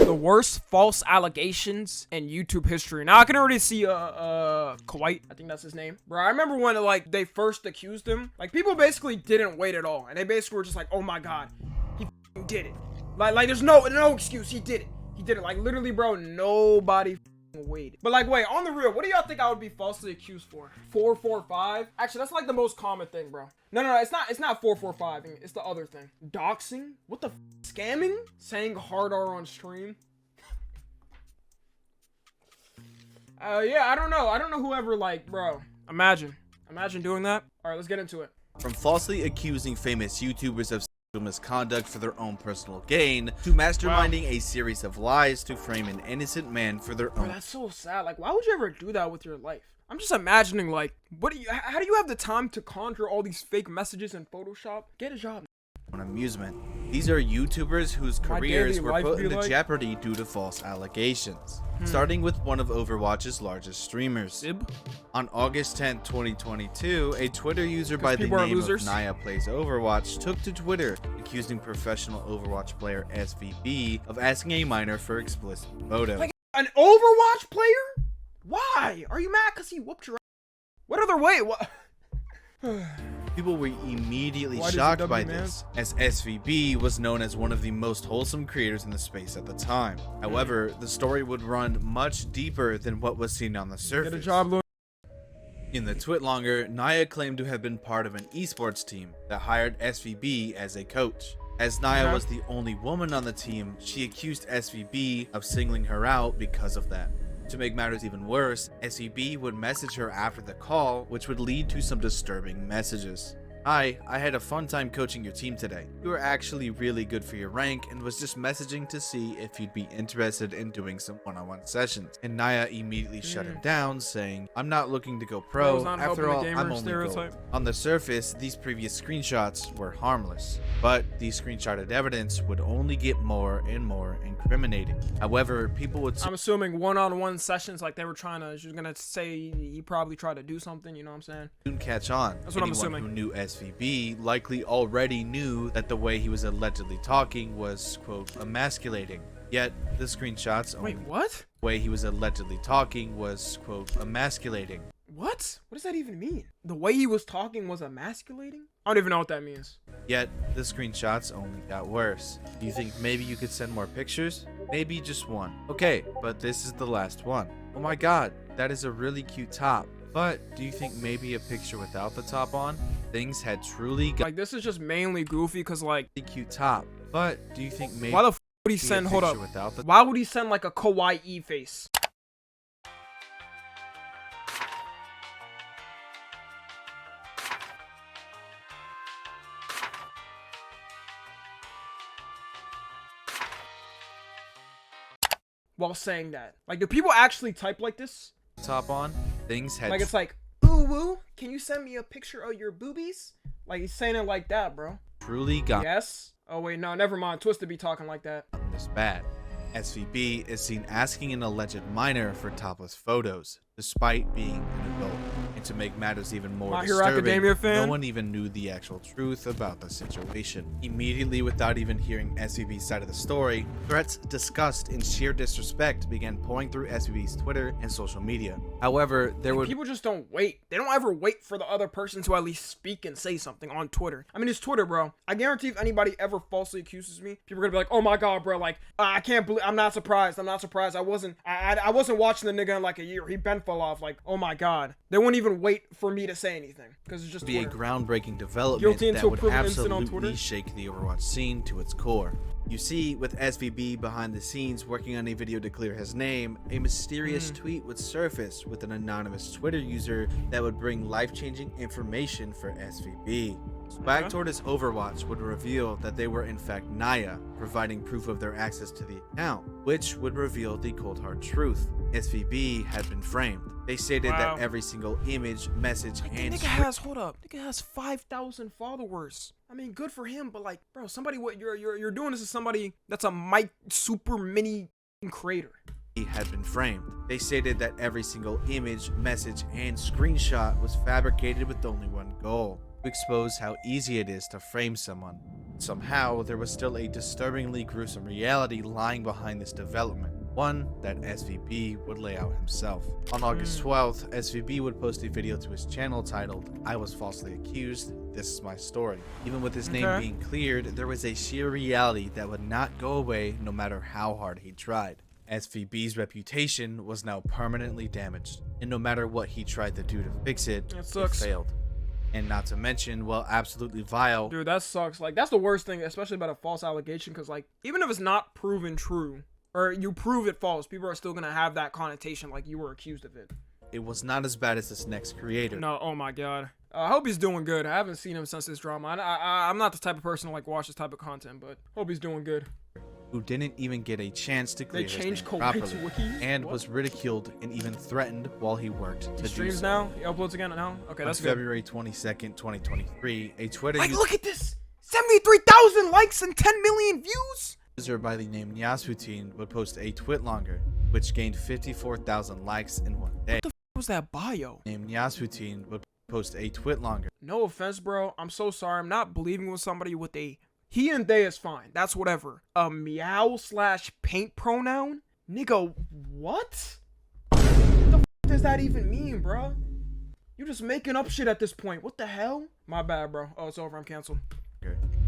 The worst false allegations in YouTube history. Now I can already see Kwite, I think that's his name. Bro, I remember when like they first accused him, like people basically didn't wait at all. And they basically were just like, oh my god, he did it. Like there's no excuse, he did it. He did it. Like literally, bro, nobody waited. But like, wait, on the real, what do y'all think I would be falsely accused for? 445? Actually, that's like the most common thing, bro. No, it's not 445. It's the other thing. Doxing? What the scamming? Saying hard R on stream? Yeah, I don't know whoever, like, bro. Imagine doing that. All right, let's get into it. From falsely accusing famous YouTubers of sexual misconduct for their own personal gain, to masterminding a series of lies to frame an innocent man for their own. Bro, that's so sad. Like, why would you ever do that with your life? I'm just imagining, like, how do you have the time to conjure all these fake messages in Photoshop? Get a job. On amusement. These are YouTubers whose careers were put into jeopardy due to false allegations. Starting with one of Overwatch's largest streamers. On August 10, 2022, a Twitter user by the name of Naya Plays Overwatch took to Twitter, accusing professional Overwatch player SVB of asking a minor for explicit photos. Like an Overwatch player? Why? Are you mad because he whooped your ass? What other way? What? People were immediately shocked by this, as SVB was known as one of the most wholesome creators in the space at the time. However, the story would run much deeper than what was seen on the surface. Get a job, Lord. In the Twitlonger, Naya claimed to have been part of an esports team that hired SVB as a coach. As Naya was the only woman on the team, she accused SVB of singling her out because of that. To make matters even worse, SVB would message her after the call, which would lead to some disturbing messages. Hi, I had a fun time coaching your team today. You were actually really good for your rank and was just messaging to see if you'd be interested in doing some one-on-one sessions. And Naya immediately shut him down, saying, I'm not looking to go pro, after all, I'm only gold. On the surface, these previous screenshots were harmless, but the screenshotted evidence would only get more and more incriminating. However, people would... I'm assuming one-on-one sessions, like they were trying to, she was gonna say he probably tried to do something, you know what I'm saying? Soon catch on. That's what I'm assuming. Who knew SVB likely already knew that the way he was allegedly talking was, quote, emasculating. Yet, the screenshots only... Wait, what? The way he was allegedly talking was, quote, emasculating. What? What does that even mean? The way he was talking was emasculating? I don't even know what that means. Yet, the screenshots only got worse. Do you think maybe you could send more pictures? Maybe just one. Okay, but this is the last one. Oh my god, that is a really cute top. But do you think maybe a picture without the top on? Things had truly got... Like, this is just mainly goofy because, like... A cute top. But do you think maybe... Why the f would he send... Hold up. Why would he send, like, a kawaii face? While saying that. Like, do people actually type like this? Top on? Things had... Like, it's like, ooh, woo, can you send me a picture of your boobies? Like, he's saying it like that, bro. Truly got... Yes? Oh, wait, no, never mind. Twisted be talking like that. This bad. SVB is seen asking an alleged minor for topless photos, despite being an adult. And to make matters even more disturbing, no one even knew the actual truth about the situation. Immediately, without even hearing SVB's side of the story, threats, disgust, and sheer disrespect began pouring through SVB's Twitter and social media. However, people just don't wait. They don't ever wait for the other person to at least speak and say something on Twitter. I mean, it's Twitter, bro. I guarantee if anybody ever falsely accuses me, people are gonna be like, oh my god, bro, like, I can't believe... I'm not surprised. I wasn't watching the nigga in like a year. He been fell off. Like, oh my god. They wouldn't even wait for me to say anything because it's just be Twitter. A groundbreaking development that would absolutely shake the Overwatch scene to its core. You see, with SVB behind the scenes working on a video to clear his name, a mysterious tweet would surface with an anonymous Twitter user that would bring life-changing information for SVB. Back toward his Overwatch would reveal that they were in fact Naya, providing proof of their access to the account, which would reveal the cold hard truth. SVB had been framed. They stated that every single image, message, and... Nigga has 5,000 followers. I mean, good for him, but like, bro, somebody, what you're doing this to somebody that's a super mini creator. He had been framed. They stated that every single image, message, and screenshot was fabricated with only one goal. to expose how easy it is to frame someone. Somehow, there was still a disturbingly gruesome reality lying behind this development, one that SVB would lay out himself. On August 12th, SVB would post a video to his channel titled, "I was falsely accused, this is my story." Even with his name being cleared, there was a sheer reality that would not go away no matter how hard he tried. SVB's reputation was now permanently damaged, and no matter what he tried to do to fix it, it failed. And not to mention, well, absolutely vile. Dude, that sucks. Like, that's the worst thing, especially about a false allegation, because, like, even if it's not proven true, or you prove it false, people are still gonna have that connotation like you were accused of it. It was not as bad as this next creator. No, oh my god. I hope he's doing good. I haven't seen him since this drama. I'm not the type of person to, like, watch this type of content, but hope he's doing good. Who didn't even get a chance to clear his name Kwite's properly, wiki? and was ridiculed and even threatened while he worked to He do streams so. now? He uploads again now? Okay, that's On good. February 22nd, 2023, a Twitter Like, look at this! 73,000 likes and 10 million views! user by the name Nyasputin would post a twit longer, which gained 54,000 likes in one day. What the f was that bio? Named Nyasputin would post a twit longer. No offense, bro. I'm so sorry. I'm not believing with somebody with a he and they is fine. That's whatever. A meow/paint pronoun? Nigga, what? What the f does that even mean, bro? You just making up shit at this point. What the hell? My bad, bro. Oh, it's over. I'm canceled.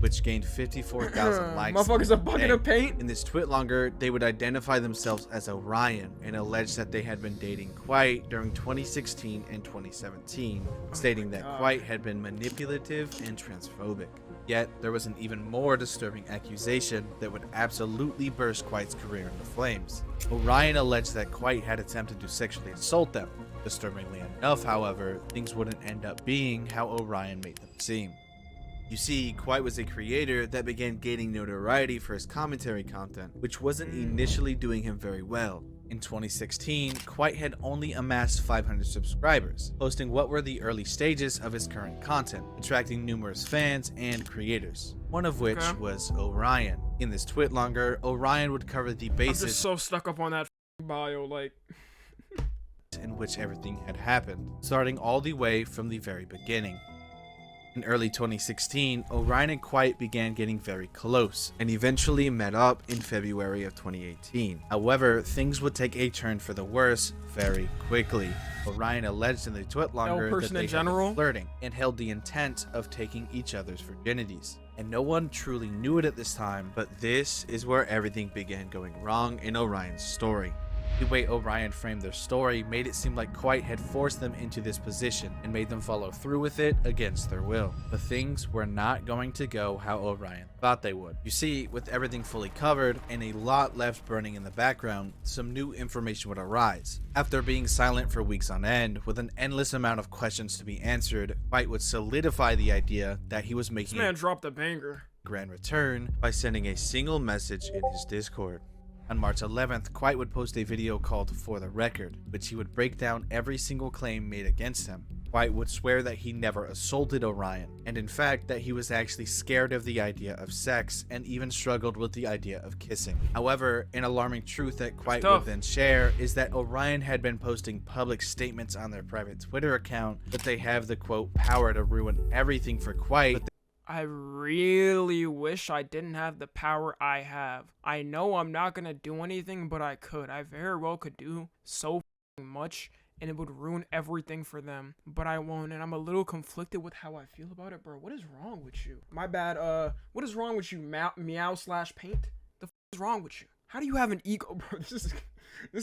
Which gained 54,000 likes. Motherfucker's a bucket of paint. In this twit longer, they would identify themselves as Orion and allege that they had been dating Kwite during 2016 and 2017, stating that Kwite had been manipulative and transphobic. Yet, there was an even more disturbing accusation that would absolutely burst Kwite's career into flames. Orion alleged that Kwite had attempted to sexually assault them. Disturbingly enough, however, things wouldn't end up being how Orion made them seem. You see, Kwite was a creator that began gaining notoriety for his commentary content, which wasn't initially doing him very well. In 2016, Kwite had only amassed 500 subscribers, posting what were the early stages of his current content, attracting numerous fans and creators, one of which was Orion. In this twit longer, Orion would cover the basis I'm just so stuck up on that bio, like in which everything had happened, starting all the way from the very beginning. In early 2016, Orion and Kwite began getting very close, and eventually met up in February of 2018. However, things would take a turn for the worse very quickly. Orion alleged in the twit longer that they had been flirting, and held the intent of taking each other's virginities. And no one truly knew it at this time, but this is where everything began going wrong in Orion's story. The way Orion framed their story made it seem like Kwite had forced them into this position and made them follow through with it against their will. But things were not going to go how Orion thought they would. You see, with everything fully covered and a lot left burning in the background, some new information would arise. After being silent for weeks on end, with an endless amount of questions to be answered, Kwite would solidify the idea that he was making this man dropped a banger. Grand return by sending a single message in his Discord. On March 11th, Kwite would post a video called For the Record, which he would break down every single claim made against him. Kwite would swear that he never assaulted Orion, and in fact that he was actually scared of the idea of sex and even struggled with the idea of kissing. However, an alarming truth that Kwite would then share is that Orion had been posting public statements on their private Twitter account that they have the quote power to ruin everything for Kwite. I really wish I didn't have the power I have. I know I'm not gonna do anything, but I could. I very well could do so much, and it would ruin everything for them. But I won't, and I'm a little conflicted with how I feel about it, bro. What is wrong with you? My bad, what is wrong with you, meow/paint? The f is wrong with you? How do you have an ego, bro? This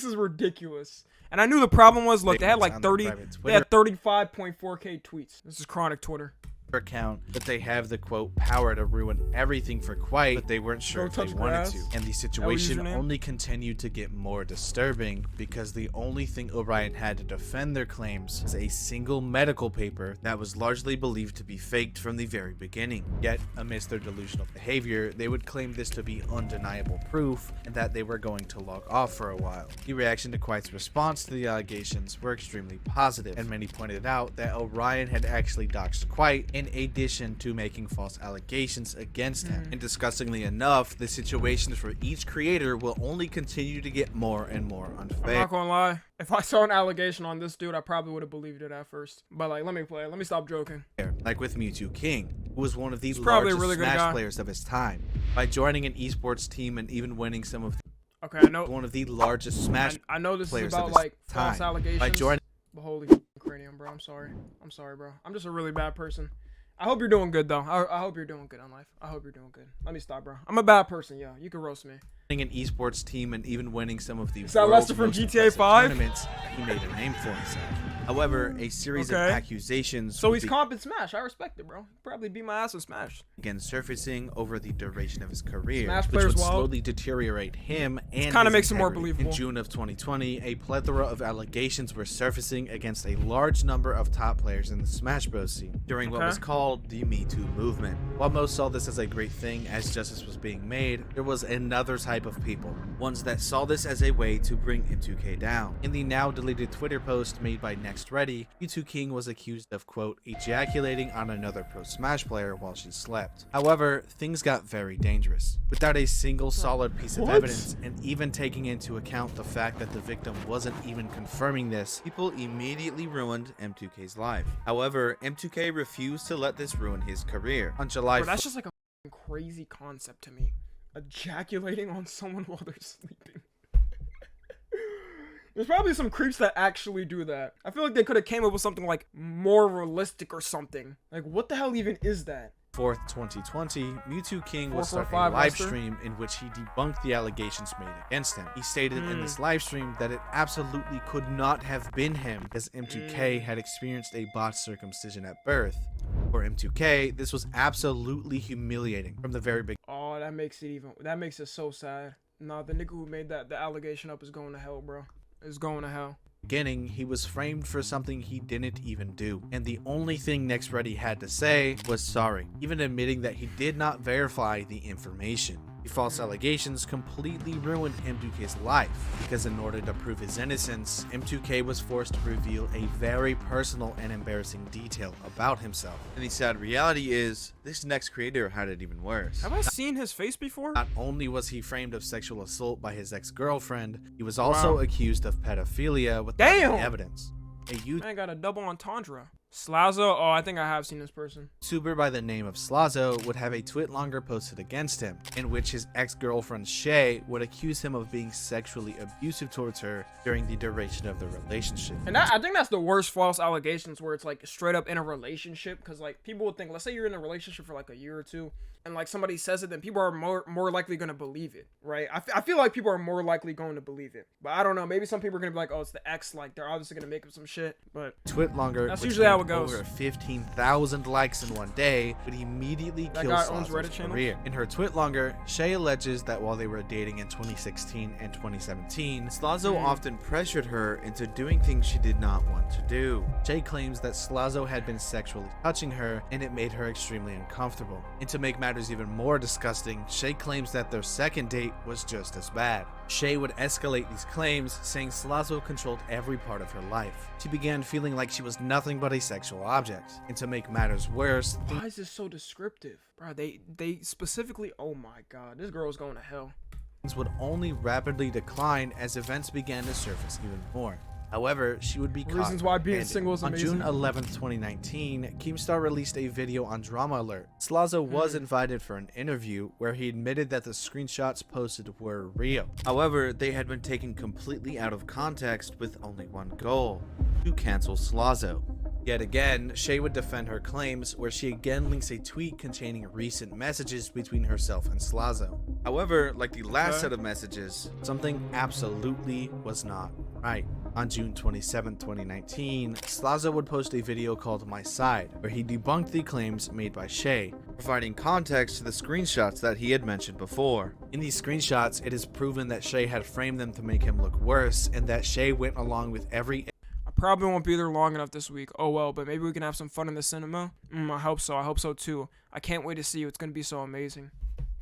is ridiculous. And I knew the problem was, look, they had like 35.4k tweets. This is chronic Twitter account that they have the quote power to ruin everything for Kwite, but they weren't sure if they wanted to. And the situation only continued to get more disturbing because the only thing Orion had to defend their claims was a single medical paper that was largely believed to be faked from the very beginning. Yet, amidst their delusional behavior, they would claim this to be undeniable proof and that they were going to log off for a while. The reaction to Kwite's response to the allegations were extremely positive, and many pointed out that Orion had actually doxed Kwite in addition to making false allegations against him. And disgustingly enough, the situations for each creator will only continue to get more and more unfair. I'm not gonna lie. If I saw an allegation on this dude, I probably would have believed it at first. But like, let me play. Let me stop joking. Like with Mewtwo King, who was one of the probably a largest really good Smash guy. players of his time. By joining an esports team and even winning some of Okay, I know. one of the largest Smash I know this is players of about his like false time. allegations. By joining But holy cranium, bro. I'm sorry. I'm sorry, bro. I'm just a really bad person. I hope you're doing good, though. I hope you're doing good in life. I hope you're doing good. Let me stop, bro. I'm a bad person, yo. You can roast me. an esports team and even winning some of the Is that world's Lester from most GTA impressive 5? tournaments, he made a name for himself. However, a series of Okay. accusations So would he's comp in Smash. I respect it, bro. Probably beat my ass in Smash. began surfacing over the duration of his career, Smash which player's would wild. slowly deteriorate him and kinda his makes him more integrity. believable. In June of 2020, a plethora of allegations were surfacing against a large number of top players in the Smash Bros. Scene during what Okay. was called the Me Too movement. While most saw this as a great thing as justice was being made, there was another type of people, ones that saw this as a way to bring M2K down. In the now deleted Twitter post made by NextReady, Mewtwo King was accused of, quote, ejaculating on another pro Smash player while she slept. However, things got very dangerous. Without a single solid piece of What? evidence, and even taking into account the fact that the victim wasn't even confirming this, people immediately ruined M2K's life. However, M2K refused to let this ruin his career. On July Bro, that's just like a crazy concept to me. Ejaculating on someone while they're sleeping. There's probably some creeps that actually do that. I feel like they could have came up with something like more realistic or something. Like, what the hell even is that? 4th, 2020, Mewtwo King will 4 start a 5 live Lester. stream in which he debunked the allegations made against him. He stated in this live stream that it absolutely could not have been him because M2K had experienced a botched circumcision at birth. For M2K, this was absolutely humiliating from the very beginning. Oh, that makes it so sad. Nah, the nigga who made the allegation up is going to hell, bro. Is going to hell. He was framed for something he didn't even do, and the only thing NextReady had to say was sorry, even admitting that he did not verify the information. The false allegations completely ruined M2K's life, because in order to prove his innocence, M2K was forced to reveal a very personal and embarrassing detail about himself. And the sad reality is, this next creator had it even worse. Have I seen his face before? Not only was he framed of sexual assault by his ex-girlfriend, he was also accused of pedophilia without any evidence. A I got a double entendre. Slazo? Oh, I think I have seen this person. YouTuber by the name of Slazo would have a tweet longer posted against him, in which his ex-girlfriend Shay would accuse him of being sexually abusive towards her during the duration of the relationship. And I think that's the worst false allegations, where it's like straight up in a relationship. Because like people would think, let's say you're in a relationship for like a year or two, and like somebody says it, then people are more likely going to believe it, right? I feel like people are more likely going to believe it. But I don't know, maybe some people are going to be like, oh, it's the ex, like they're obviously going to make up some shit. But Tweet longer, that's which usually how gained it goes. Over 15,000 likes in one day, would immediately That kill guy owns Slazo's Reddit channels? career. In her tweet longer, Shay alleges that while they were dating in 2016 and 2017, Slazo often pressured her into doing things she did not want to do. Shay claims that Slazo had been sexually touching her, and it made her extremely uncomfortable. And to make matters even more disgusting, Shay claims that their second date was just as bad. Shay would escalate these claims, saying Slazo controlled every part of her life. She began feeling like she was nothing but a sexual object. And to make matters worse, why is this so descriptive? Bro, they specifically, oh my god, this girl's going to hell. things would only rapidly decline as events began to surface even more. However, she would be caught Reasons why being red-handed. single is On amazing. June 11th, 2019, Keemstar released a video on Drama Alert. Slazo was invited for an interview where he admitted that the screenshots posted were real. However, they had been taken completely out of context with only one goal: to cancel Slazo. Yet again, Shay would defend her claims, where she again links a tweet containing recent messages between herself and Slazo. However, like the last set of messages, something absolutely was not right. On June 27, 2019, Slazo would post a video called My Side, where he debunked the claims made by Shay, providing context to the screenshots that he had mentioned before. In these screenshots, it is proven that Shay had framed them to make him look worse, and that Shay went along with every Probably won't be there long enough this week. Oh well, but maybe we can have some fun in the cinema. I hope so. I hope so too. I can't wait to see you. It's gonna be so amazing.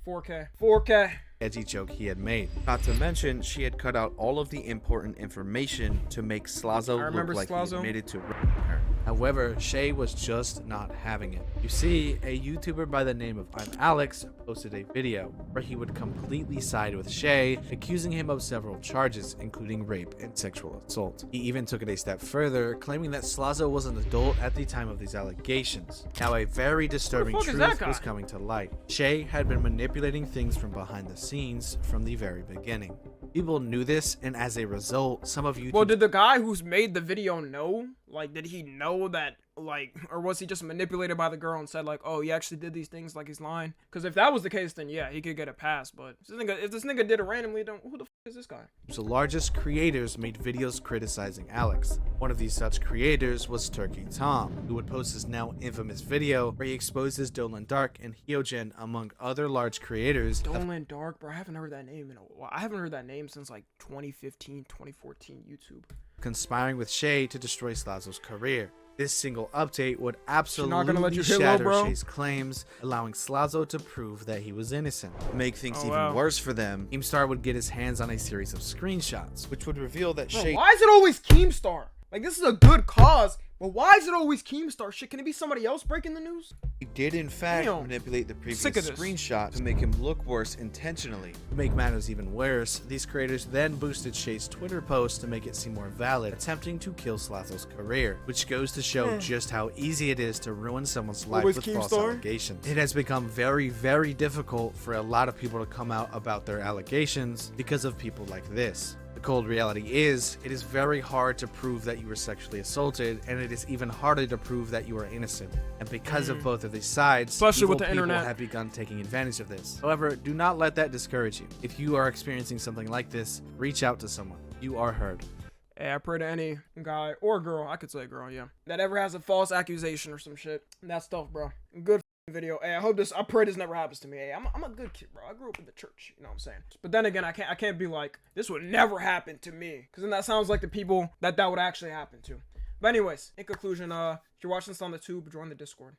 4K. 4K. edgy joke he had made. Not to mention, she had cut out all of the important information to make Slazo look remember like Slazo. he admitted to raping her. However, Shay was just not having it. You see, a YouTuber by the name of I'm Alex posted a video where he would completely side with Shay, accusing him of several charges, including rape and sexual assault. He even took it a step further, claiming that Slazo was an adult at the time of these allegations. Now, a very disturbing truth was coming to light. Shay had been manipulating things from behind the scenes from the very beginning. People knew this, and as a result, some of you. Well, did the guy who's made the video know? Like, did he know that, like, or was he just manipulated by the girl and said, like, oh, he actually did these things, like he's lying? Because if that was the case, then yeah, he could get a pass. But if this nigga did it randomly, then who the f is this guy? The largest creators made videos criticizing Alex. One of these such creators was Turkey Tom, who would post his now infamous video where he exposes Dolan Dark and Hyogen among other large creators. Dolan Dark, bro, I haven't heard that name in a while. I haven't heard that name since like 2015, 2014 YouTube. Conspiring with Shay to destroy Slazo's career. This single update would absolutely let shatter Shay's claims, allowing Slazo to prove that he was innocent. To make things even worse for them, Keemstar would get his hands on a series of screenshots, which would reveal that Shay. Why is it always Keemstar? Like, this is a good cause, but why is it always Keemstar? Shit, can it be somebody else breaking the news? He did in fact manipulate the previous screenshot to make him look worse intentionally. To make matters even worse, these creators then boosted Shay's Twitter post to make it seem more valid, attempting to kill Slazo's career, which goes to show just how easy it is to ruin someone's life with false allegations. It has become very, very difficult for a lot of people to come out about their allegations because of people like this. The cold reality is, it is very hard to prove that you were sexually assaulted, and it is even harder to prove that you are innocent. And because of both of these sides, especially with the people internet, have begun taking advantage of this. However, do not let that discourage you. If you are experiencing something like this, reach out to someone. You are heard. Hey, I pray to any guy or girl, I could say girl, yeah, that ever has a false accusation or some shit. That's tough, bro. Good video. Hey, I pray this never happens to me. Hey, I'm a good kid, bro. I grew up in the church, you know what I'm saying? But then again, I can't be like, this would never happen to me, because then that sounds like the people that would actually happen to. But anyways, in conclusion, if you're watching this on the tube, join the Discord.